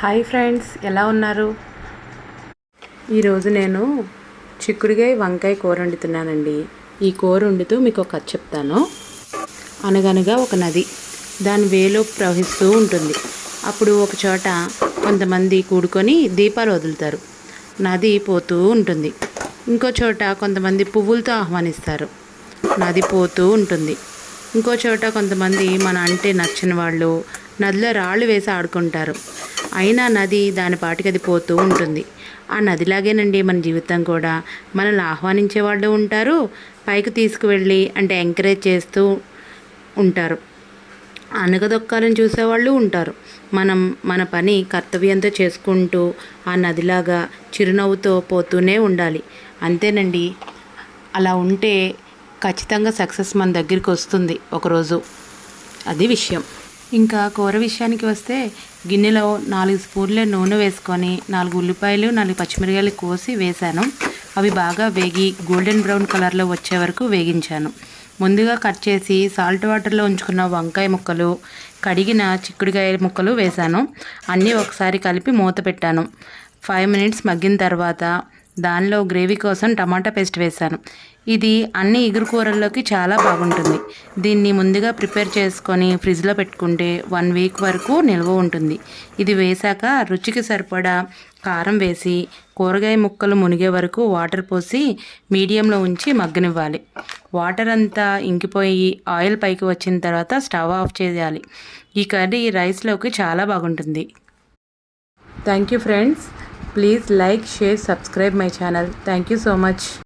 Hi friends, ఎలా ఉన్నారు? ఈరోజు నేను చిక్కుడుకాయ వంకాయ కూర వండుతున్నానండి. ఈ కూర వండుతూ మీకు ఒక కథ చెప్తాను. అనగనగా ఒక నది దాని వేలో ప్రవహిస్తూ ఉంటుంది. అప్పుడు ఒక చోట కొంతమంది కూడుకొని దీపాలు వదులుతారు. నది పోతూ ఉంటుంది. ఇంకో చోట కొంతమంది పువ్వులతో ఆహ్వానిస్తారు. నది పోతూ ఉంటుంది. ఇంకో చోట కొంతమంది మన అంటే నచ్చని వాళ్ళు నదిలో రాళ్ళు వేసి ఆడుకుంటారు. అయినా నది దాని పాటికి అది పోతూ ఉంటుంది. ఆ నదిలాగేనండి మన జీవితం కూడా. మనల్ని ఆహ్వానించే వాళ్ళు ఉంటారు, పైకి తీసుకువెళ్ళి అంటే ఎంకరేజ్ చేస్తూ ఉంటారు. అనగదొక్కాలని చూసేవాళ్ళు ఉంటారు. మనం మన పని కర్తవ్యంతో చేసుకుంటూ ఆ నదిలాగా చిరునవ్వుతో పోతూనే ఉండాలి. అంతేనండి. అలా ఉంటే ఖచ్చితంగా సక్సెస్ మన దగ్గరికి వస్తుంది ఒకరోజు. అది విషయం. ఇంకా కూర విషయానికి వస్తే గిన్నెలో 4 స్పూన్ల నూనె వేసుకొని 4 ఉల్లిపాయలు 4 పచ్చిమిరపకాయలు కోసి వేశాను. అవి బాగా వేగి గోల్డెన్ బ్రౌన్ కలర్లో వచ్చే వరకు వేగించాను. ముందుగా కట్ చేసి సాల్ట్ వాటర్లో ఉంచుకున్న వంకాయ ముక్కలు, కడిగిన చిక్కుడుకాయ ముక్కలు వేశాను. అన్నీ ఒకసారి కలిపి మూత పెట్టాను. 5 మినిట్స్ మగ్గిన తర్వాత దానిలో గ్రేవీ కోసం టమాటా పేస్ట్ వేశాను. ఇది అన్ని ఇగురు కూరల్లోకి చాలా బాగుంటుంది. దీన్ని ముందుగా ప్రిపేర్ చేసుకొని ఫ్రిడ్జ్లో పెట్టుకుంటే 1 వీక్ వరకు నిల్వ ఉంటుంది. ఇది వేశాక రుచికి సరిపడా కారం వేసి కూరగాయ ముక్కలు మునిగే వరకు వాటర్ పోసి మీడియంలో ఉంచి మగ్గనివ్వాలి. వాటర్ అంతా ఇంకిపోయి ఆయిల్ పైకి వచ్చిన తర్వాత స్టవ్ ఆఫ్ చేయాలి. ఈ కర్రీ రైస్లోకి చాలా బాగుంటుంది. Thank you friends. Please like, share, subscribe my channel. Thank you so much.